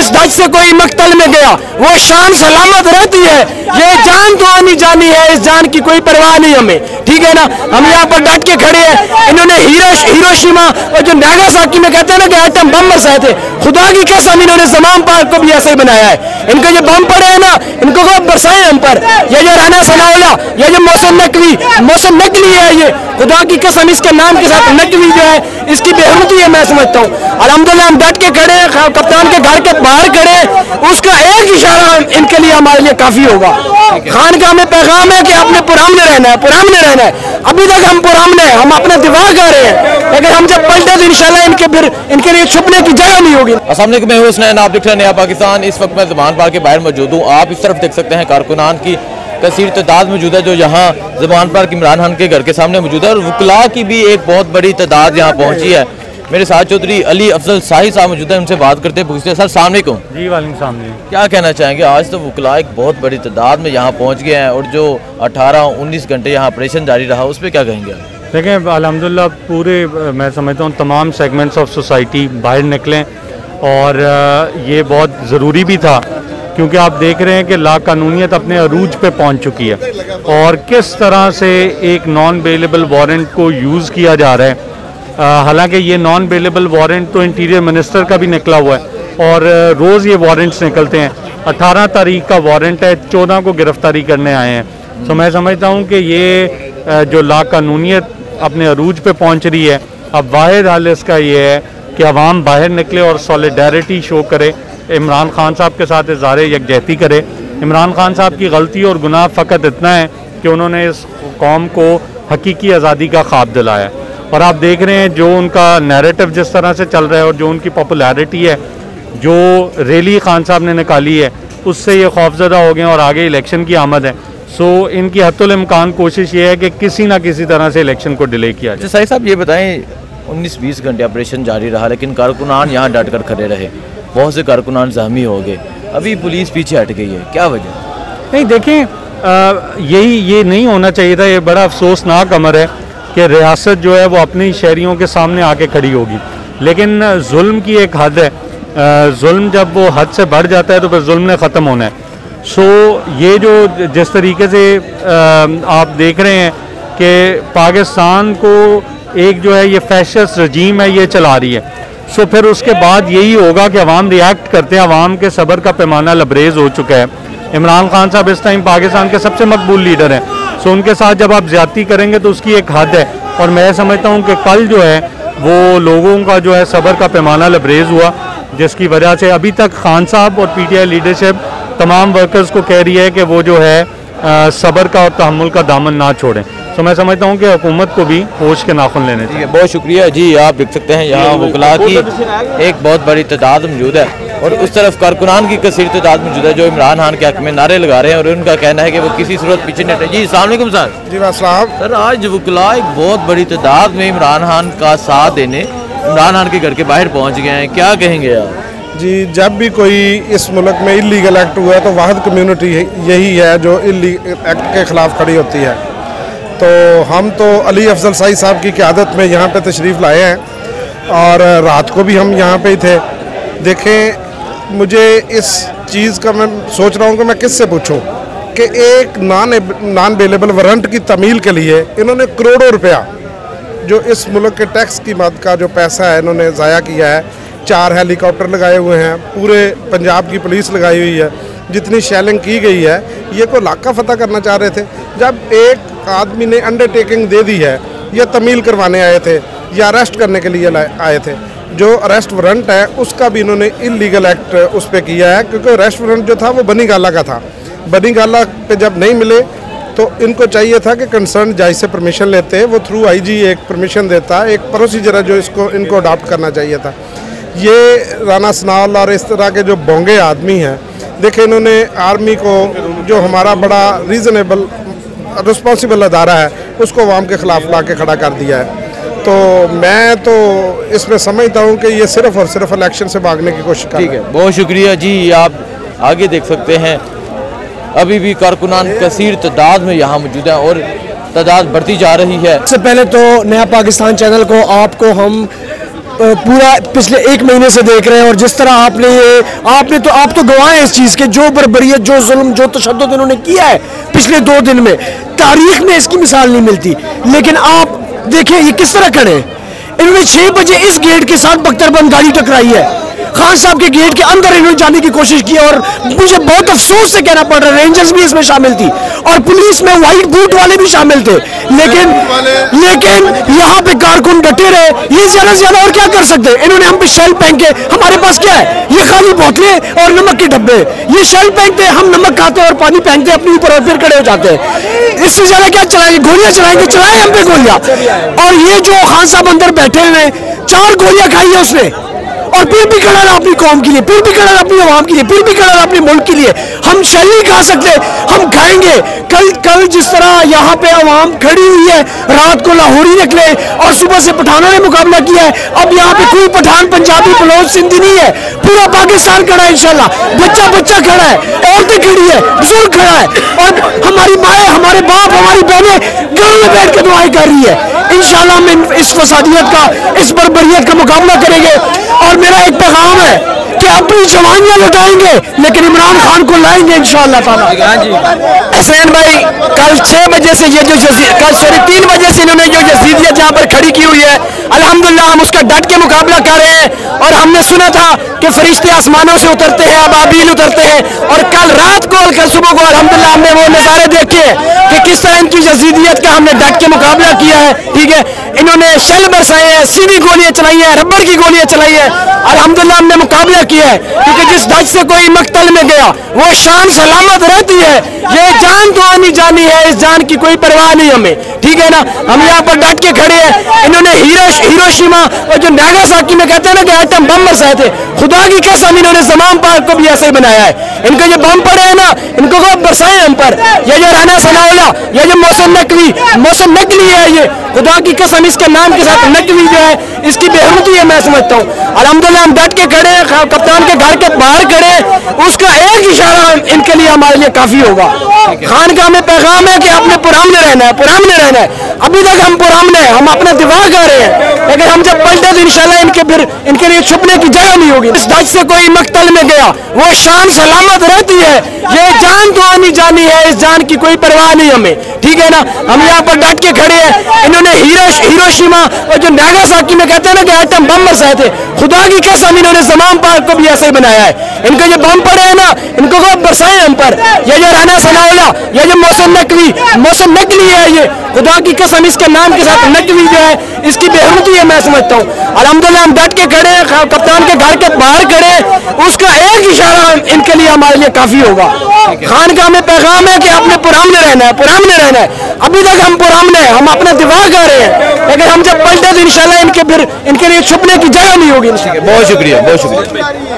इस धज से कोई मकतल में गया वो शान सलामत रहती है। ये जान तो आनी जानी है, इस जान की कोई परवाह नहीं हमें, ठीक है ना। हम यहाँ पर डट के खड़े हैं। इन्होंने हिरोशिमा और जो नागासाकी में कहते हैं ना कि एटम बम बरसाए थे, खुदा की कसम इन्होंने ज़मान पार्क को भी ऐसे ही बनाया है। इनके जो बम पड़े हैं ना, इनको को बरसाए हम पर। ये जो राना सनाउल्लाह, ये जो मौसम नकली है, ये खुदा की कसम इसके नाम के साथ नकली जो है इसकी बेहुरमती है, मैं समझता हूँ। अल्हम्दुलिल्लाह हम डट के खड़े हैं, कप्तान के घर के बाहर खड़े हैं, उसका एक इशारा इनके लिए हमारे लिए काफी होगा। खानकाह में पैगाम है कि आपने पुराने रहना है, पुराने रहना है। अभी तक हम पुराने हैं, हम अपना दिफा कर रहे हैं, लेकिन हम जब पलटे तो इंशाल्लाह इनके लिए छुपने की जगह नहीं होगी। अस्सलाम वालेकुम, मैं हुसनैन, आप देख रहे हैं नया पाकिस्तान। इस वक्त मैं ज़मान पार्क के बाहर मौजूद हूँ। आप इस तरफ देख सकते हैं कारकुनान की कसीर तादाद मौजूद है जो यहाँ ज़मान पार्क इमरान खान के घर के सामने मौजूद है, और वकला की भी एक बहुत बड़ी तादाद यहाँ पहुँची है। मेरे साथ चौधरी अली अफजल शाही साहब मौजूद है, उनसे बात करते हैं, पूछते हैं। सर अस्सलाम वालेकुम। जी वालेकुम सलाम जी। क्या कहना चाहेंगे? आज तो वकला एक बहुत बड़ी तादाद में यहाँ पहुँच गए हैं, और जो 18-19 घंटे यहाँ ऑपरेशन जारी रहा, उस पर क्या कहेंगे? देखें, अल्हम्दुलिल्लाह पूरे मैं समझता हूँ तमाम सेगमेंट्स ऑफ सोसाइटी बाहर निकलें, और ये बहुत ज़रूरी भी था, क्योंकि आप देख रहे हैं कि लाकानूनियत अपने अरूज पे पहुंच चुकी है, और किस तरह से एक नॉन बेलेबल वारंट को यूज़ किया जा रहा है। हालांकि ये नॉन बेलेबल वारंट तो इंटीरियर मिनिस्टर का भी निकला हुआ है, और रोज़ ये वारंट्स निकलते हैं। 18 तारीख का वारंट है, 14 को गिरफ्तारी करने आए हैं। तो मैं समझता हूँ कि ये जो लाकानूनियत अपने अरूज पे पहुँच रही है, अब वाहिद हाल इसका ये है कि अवाम बाहर निकले और सॉलिडारिटी शो करे, इमरान खान साहब के साथ इज़हार यकजहती करे। इमरान खान साहब की गलती और गुनाह फ़कत इतना है कि उन्होंने इस कौम को हकीकी आज़ादी का ख्वाब दिलाया, और आप देख रहे हैं जो उनका नैरेटिव जिस तरह से चल रहा है, और जो उनकी पॉपुलैरिटी है, जो रैली खान साहब ने निकाली है, उससे ये खौफजदा हो गए और आगे इलेक्शन की आमद है। सो इनकी हत्तुल इम्कान कोशिश ये है कि किसी ना किसी तरह से इलेक्शन को डिले किया जाए। शाही साहब ये बताएं, 19-20 घंटे ऑपरेशन जारी रहा, लेकिन कारकुनान यहाँ डट कर खड़े रहे, बहुत से कारकुनान ज़ख्मी हो गए, अभी पुलिस पीछे हट गई है, क्या वजह? नहीं, देखें, ये नहीं होना चाहिए था। ये बड़ा अफसोसनाक अमर है कि रियासत जो है वो अपने शहरियों के सामने आके खड़ी होगी, लेकिन जुल्म की एक हद है। जुल्म जब वो हद से बढ़ जाता है तो फिर जुल्म ने ख़त्म होना है। सो ये जो जिस तरीके से आप देख रहे हैं कि पाकिस्तान को एक जो है ये फैशिस्ट रजीम है ये चला रही है, सो फिर उसके बाद यही होगा कि अवाम रिएक्ट करते हैं। अवाम के सब्र का पैमाना लबरेज हो चुका है। इमरान खान साहब इस टाइम पाकिस्तान के सबसे मकबूल लीडर हैं, सो उनके साथ जब आप ज्यादती करेंगे तो उसकी एक हद है, और मैं समझता हूँ कि कल जो है वो लोगों का जो है सब्र का पैमाना लबरेज हुआ, जिसकी वजह से अभी तक खान साहब और PTI लीडरशिप तमाम वर्कर्स को कह रही है कि वो जो है सब्र का और तहम्मुल का दामन ना छोड़ें। तो मैं समझता हूँ कि हुकूमत को भी होश के नाखुन लेने चाहिए। बहुत शुक्रिया जी। आप देख सकते हैं यहाँ वकला की एक बहुत बड़ी तादाद मौजूद है, और उस तरफ कारकुनान की कसीर तादाद मौजूद है जो इमरान खान के हक में नारे लगा रहे हैं, और उनका कहना है कि वो किसी सूरत पीछे नहीं हटे। जी अस्सलाम वालेकुम सर। जी अस्सलाम। सर, आज वकला एक बहुत बड़ी तादाद में इमरान खान का साथ देने इमरान खान के घर के बाहर पहुँच गए हैं, क्या कहेंगे आप? जी, जब भी कोई इस मुल्क में इलीगल एक्ट हुआ है तो वाहिद कम्युनिटी यही है जो इलीगल एक्ट के ख़िलाफ़ खड़ी होती है। तो हम तो अली अफजल शाही साहब की क़यादत में यहाँ पे तशरीफ़ लाए हैं, और रात को भी हम यहाँ पे ही थे। देखें, मुझे इस चीज़ का मैं सोच रहा हूँ कि मैं किससे पूछूँ कि एक नॉन बेलेबल वारंट की तमील के लिए इन्होंने करोड़ों रुपया जो इस मुल्क के टैक्स की मद का जो पैसा है इन्होंने ज़ाया किया है। 4 हेलीकॉप्टर लगाए हुए हैं, पूरे पंजाब की पुलिस लगाई हुई है, जितनी शेलिंग की गई है, ये को इलाका फतह करना चाह रहे थे। जब एक आदमी ने अंडरटेकिंग दे दी है, ये तमील करवाने आए थे या अरेस्ट करने के लिए आए थे। जो अरेस्ट वारंट है उसका भी इन्होंने इलीगल एक्ट उस पर किया है, क्योंकि अरेस्ट वारंट जो था वो बनी गाला का था। बनी गाला पे जब नहीं मिले तो इनको चाहिए था कि कंसर्न जज से परमिशन लेते, वो थ्रू IG एक परमिशन देता, एक प्रोसीजर है जो इनको अडॉप्ट करना चाहिए था। ये राना सनाउल्लाह और इस तरह के जो बोंगे आदमी हैं, देखें, इन्होंने आर्मी को जो हमारा बड़ा रीज़नेबल रिस्पॉन्सिबल अदारा है उसको अवाम के ख़िलाफ़ ला के खड़ा कर दिया है। तो मैं तो इसमें समझता हूँ कि ये सिर्फ़ और सिर्फ इलेक्शन से भागने की कोशिश कर रहे हैं। ठीक है, बहुत शुक्रिया जी। आप आगे देख सकते हैं अभी भी कारकुनान कसीर तादाद में यहाँ मौजूद है, और तादाद बढ़ती जा रही है। सबसे पहले तो नया पाकिस्तान चैनल को आपको हम पूरा पिछले 1 महीने से देख रहे हैं, और जिस तरह आप तो गवाह हैं इस चीज़ के, जो बर्बरियत, जो जुल्म, जो तशद्दुद इन्होंने किया है पिछले 2 दिन में, तारीख में इसकी मिसाल नहीं मिलती। लेकिन आप देखें ये किस तरह खड़े हैं। इन्होंने 6 बजे इस गेट के साथ बख्तरबंद गाड़ी टकराई है, खान साहब के गेट के अंदर इन्होंने जाने की कोशिश की, और मुझे बहुत अफसोस से कहना पड़ रहा है रेंजर्स भी इसमें शामिल थी और पुलिस में व्हाइट बूट वाले भी शामिल थे, लेकिन यहाँ पे कारकुन डटे रहे। ये ज्यादा से ज्यादा और क्या कर सकते हैं। इन्होंने हम पे शेल फेंके, हमारे पास क्या है, ये खाली बोतलें और नमक के डब्बे। ये शेल फेंकते, हम नमक खाते और पानी फेंकते अपने ऊपर और फिर खड़े हो जाते हैं। इससे ज्यादा क्या चलाएंगे, गोलियां चलाएंगे, चलाएं हम पे गोलियां। और ये जो खान साहब अंदर बैठे हुए 4 गोलियां खाई है उसने, और फिर भी खड़ा रहा अपनी कौम के लिए, फिर भी खड़ा रहा अपनी आवाम के लिए, फिर भी खड़ा रहा अपने मुल्क के लिए। हम शल नहीं खा सकते, हम खाएंगे। कल जिस तरह यहाँ पे आवाम खड़ी हुई है, रात को लाहौरी निकले और सुबह से पठानों ने मुकाबला किया है। अब यहाँ पे कोई पठान, पंजाबी, बलोच, सिंधी नहीं है, पूरा पाकिस्तान खड़ा है इंशाल्लाह। बच्चा खड़ा है, औरतें खड़ी है, बुजुर्ग खड़ा है, और हमारी माएँ, हमारे बाप, हमारी बहनें घरों में बैठ के दुआएं कर रही है। इंशाल्लाह हम इस फसादियत का, इस बर्बरियत का मुकाबला करेंगे। और मेरा एक पैगाम है कि अपनी जवानियां लौटाएंगे, लेकिन इमरान खान को लाएंगे इंशाअल्लाह ताला। हसनैन भाई, कल 6 बजे से ये जो 3 बजे से इन्होंने जो यजीदियत यहाँ पर खड़ी की हुई है, अल्हम्दुलिल्लाह हम उसका डट के मुकाबला कर रहे हैं। और हमने सुना था कि फरिश्ते आसमानों से उतरते हैं, अबाबील उतरते हैं, और कल रात को और कल सुबह को अल्हम्दुलिल्लाह हमने वो नज़ारे देखे कि किस तरह इनकी यजीदियत का हमने डट के मुकाबला किया है। ठीक है, इन्होंने शेल बरसाए हैं, सीधी गोलियां चलाई हैं, रबर की गोलियां चलाई हैं, अल्हम्दुलिल्लाह हमने मुकाबला किया है। क्योंकि जिस डट से कोई मक्तल में गया वो शान सलामत रहती है। ये जान तो आनी जानी है, इस जान की कोई परवाह नहीं हमें। ठीक है ना, हम यहाँ पर डट के खड़े हैं। इन्होंने हिरोशिमा और जो नागासाकी में कहते हैं ना कि एटम बम बरसाए थे, खुदा की कसम इन्होंने ज़मान पार्क को भी ऐसे ही बनाया है। इनको जो बम पड़े हैं ना, इनको को बरसाए हम पर। ये जो राना सनाउल्लाह, ये जो मौसम नकली है, ये खुदा की कसम इसके नाम के साथ नकली जो है, इसकी बेहुरमती है मैं समझता हूँ। अल्हम्दुलिल्लाह हम डट के खड़े हैं, कप्तान के घर के बाहर खड़े हैं, उसका एक इशारा इनके लिए हमारे लिए काफी होगा। खान का हमें पैगाम है कि आपने पुराने रहना है, पुराने रहना है। अभी तक हम पुराने हैं, हम अपना दिफा कर रहे हैं, लेकिन हम जब पलटे तो इंशाल्लाह इनके लिए छुपने की जगह नहीं होगी। इस डट से कोई मक्तल में गया वो शान सलामत रहती है। ये जान तो आनी जानी है, इस जान की कोई परवाह नहीं हमें। ठीक है ना, हम यहाँ पर डट के खड़े हैं। इन्होंने हिरोशिमा और जो नागासाकी में कहते हैं ना कि एटम बम बरसाए थे, खुदा की कसम इन्होंने ज़मान पार्क को भी ऐसे ही बनाया है। इनको जो बम पड़े हैं ना, इनको को बरसाए हम पर। ये जो राना सनाउल्लाह, ये जो मौसम नकली है, ये खुदा की कसम इसके नाम के साथ नकली जो है, इसकी बेहुरमती है मैं समझता हूँ। अल्हम्दुलिल्लाह हम डट के खड़े हैं, कप्तान के घर के बाहर खड़े हैं, उसका एक इशारा इनके लिए हमारे लिए काफी होगा। खान का हमें पैगाम है कि आपने पुराने रहना है, पुराने रहना है। अभी तक हम पुराने हैं, हम अपना दिफा कर रहे हैं, लेकिन हम जब पलटे तो इंशाल्लाह इनके लिए छुपने की जगह नहीं होगी। बहुत शुक्रिया, बहुत शुक्रिया।